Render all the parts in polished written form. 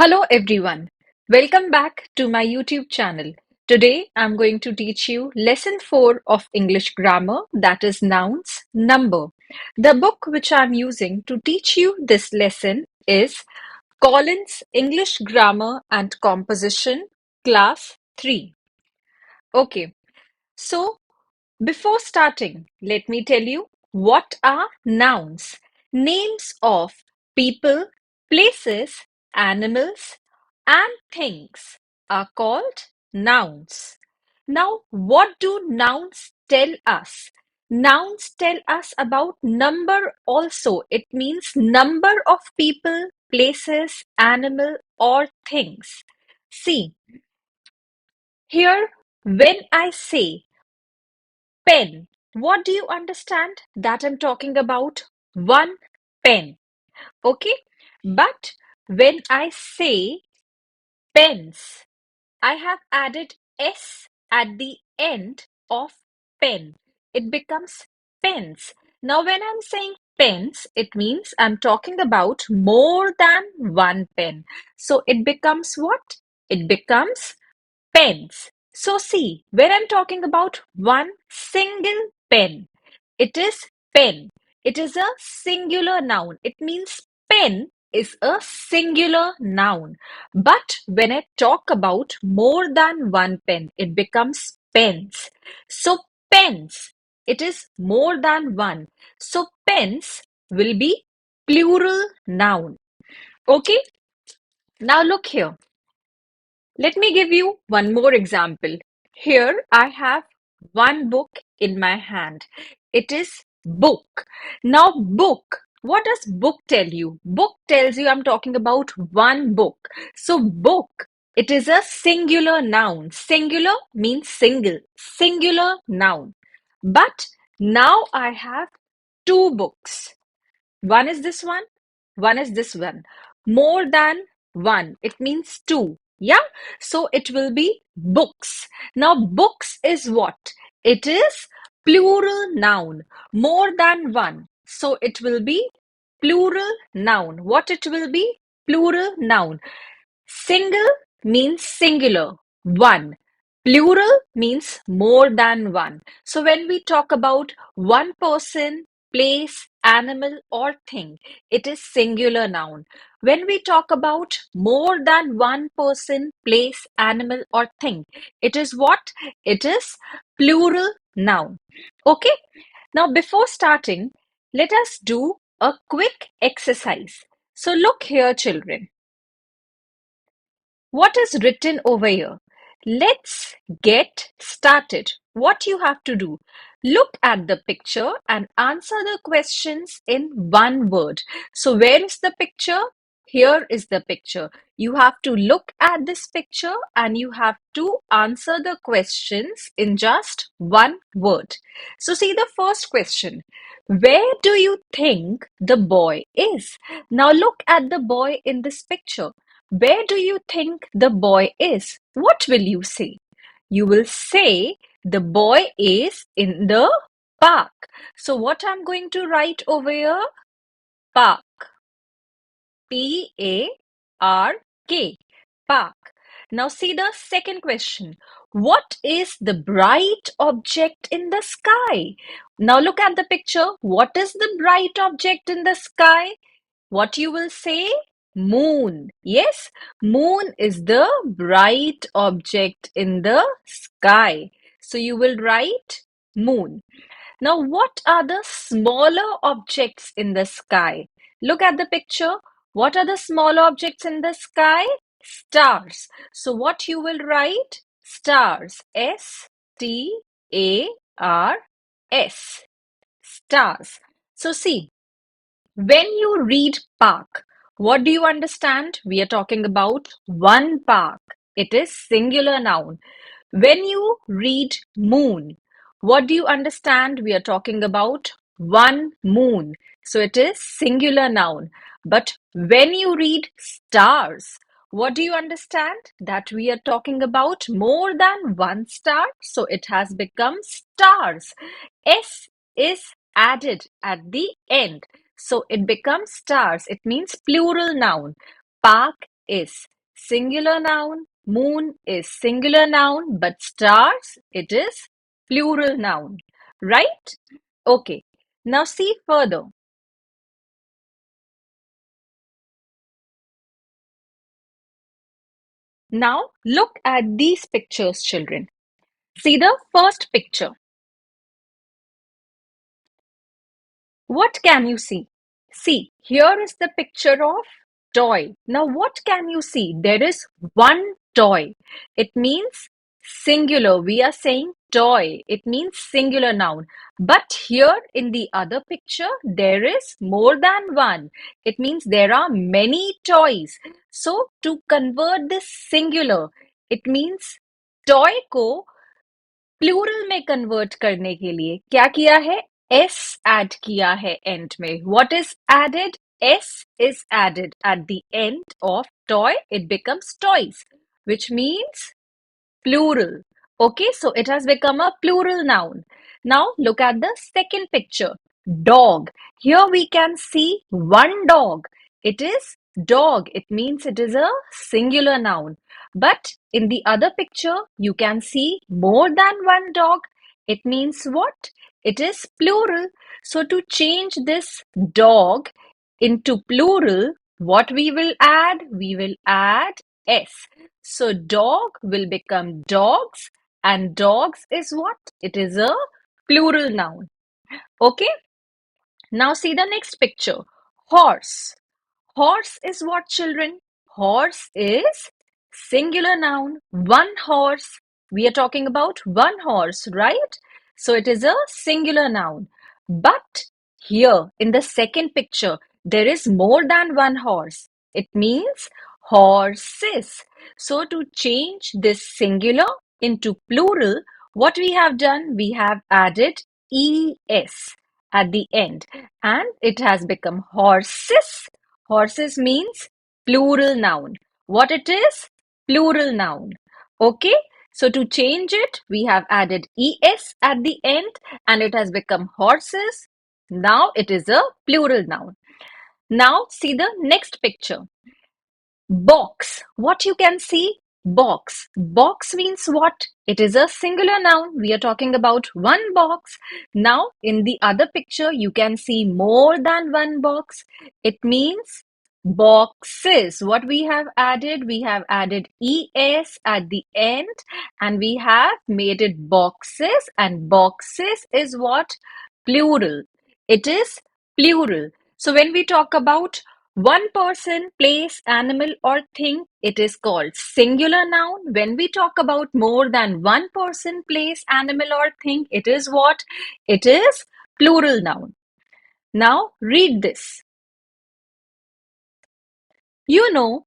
Hello everyone. Welcome back to my YouTube channel. Today I'm going to teach you lesson 4 of English grammar, that is nouns, number. The book which I'm using to teach you this lesson is Collins English Grammar and Composition, Class 3. Okay, so before starting, let me tell you what are nouns. Names of people, places, animals, and things are called nouns. Now, what do nouns tell us? Nouns tell us about number also. It means number of people, places, animal, or things. See, here when I say pen. What do you understand? That I'm talking about one pen. Okay? But when I say pens, I have added S at the end of pen. It becomes pens. Now, when I'm saying pens, it means I'm talking about more than one pen. So it becomes what? It becomes pens. So see, when I'm talking about one single pen, it is pen. It is a singular noun. It means pen is a singular noun. But when I talk about more than one pen, it becomes pens. So pens, it is more than one. So pens will be plural noun. Okay, now look here. Let me give you one more example. Here I have one book in my hand. It is book. Now book. What does book tell you? Book tells you I'm talking about one book. So book, it is a singular noun. Singular means single. Singular noun. But now I have two books. One is this one is this one. More than one, it means two. Yeah, so it will be books. Now, books is what? It is plural noun, more than one. So it will be plural noun. What it will be? Plural noun. Single means singular, one. Plural means more than one. So when we talk about one person, place, animal, or thing, it is singular noun. When we talk about more than one person, place, animal, or thing, it is what? It is plural noun. Okay? Now, before starting, let us do a quick exercise. So look here, children. What is written over here? Let's get started. What you have to do? Look at the picture and answer the questions in one word. So where is the picture? Here is the picture. You have to look at this picture and you have to answer the questions in just one word. So see the first question. Where do you think the boy is? Now look at the boy in this picture. Where do you think the boy is? What will you say? You will say the boy is in the park. So what I'm going to write over here? Park. P-A-R-K. Park. Now see the second question. What is the bright object in the sky? Now look at the picture. What is the bright object in the sky? What you will say? Moon. Yes, moon is the bright object in the sky. So you will write moon. Now, what are the smaller objects in the sky? Look at the picture. What are the smaller objects in the sky? Stars. So what you will write? Stars. S-T-A-R-S. Stars. So see, when you read park, what do you understand? We are talking about one park. It is singular noun. When you read moon, what do you understand? We are talking about one moon. So it is singular noun. But when you read stars, what do you understand? That we are talking about more than one star. So it has become stars. S is added at the end. So it becomes stars. It means plural noun. Park is singular noun, moon is singular noun, but stars, it is plural noun, right? Okay, now see further. Now look at these pictures, children. See the first picture. What can you see? See, here is the picture of toy. Now, what can you see? There is one toy. It means singular. We are saying toy. It means singular noun. But here in the other picture, there is more than one. It means there are many toys. So, to convert this singular, it means toy को plural में convert करने के लिए क्या किया है s add किया है एंड में what is added s is added at the end of toy it becomes toys which means plural. Okay, so it has become a plural noun. Now look at the second picture. Dog. Here we can see one dog. It is dog. It means it is a singular noun. But in the other picture, you can see more than one dog. It means what? It is plural. So to change this dog into plural, what we will add? We will add s. So dog will become dogs and dogs is what? It is a plural noun. Okay, now see the next picture. Horse. Horse is what, children? Horse is singular noun. One horse. We are talking about one horse, right? So it is a singular noun. But here in the second picture, there is more than one horse. It means horses. So to change this singular into plural, what we have done, we have added es at the end and it has become horses. Horses means plural noun. What it is? Plural noun. Okay, so to change it, we have added es at the end and it has become horses. Now it is a plural noun. Now see the next picture. Box. What you can see? Box. Box means what? It is a singular noun. We are talking about one box. Now, in the other picture, you can see more than one box. It means boxes. What we have added? We have added es at the end and we have made it boxes and boxes is what? Plural. It is plural. So when we talk about one person, place, animal, or thing, it is called singular noun. When we talk about more than one person, place, animal, or thing, it is what? It is plural noun. Now read this. You know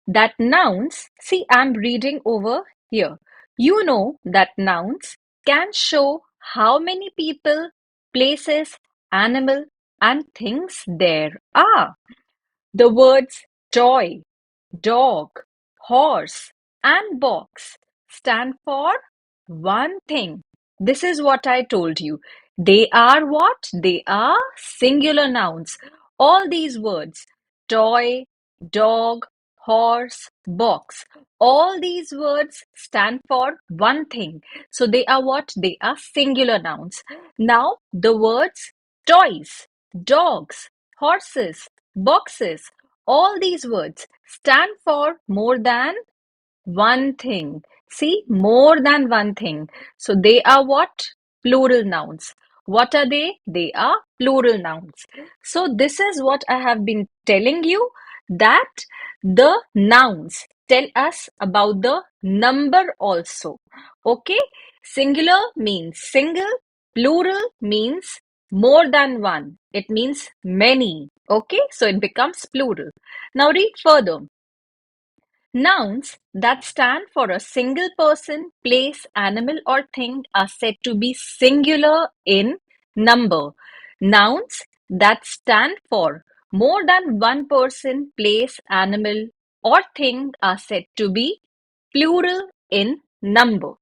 that nouns, see, I'm reading over here. You know that nouns can show how many people, places, animal, and things there are. The words toy, dog, horse, and box stand for one thing. This is what I told you. They are what? They are singular nouns. All these words, toy, dog, horse, box, all these words stand for one thing. So they are what? They are singular nouns. Now, the words toys, dogs, horses, boxes, all these words stand for more than one thing. See, more than one thing. So they are what? Plural nouns. What are they? They are plural nouns. So this is what I have been telling you that the nouns tell us about the number also. Okay? Singular means single, plural means more than one. It means many. Okay? So it becomes plural. Now read further. Nouns that stand for a single person, place, animal, or thing are said to be singular in number. Nouns that stand for more than one person, place, animal, or thing are said to be plural in number.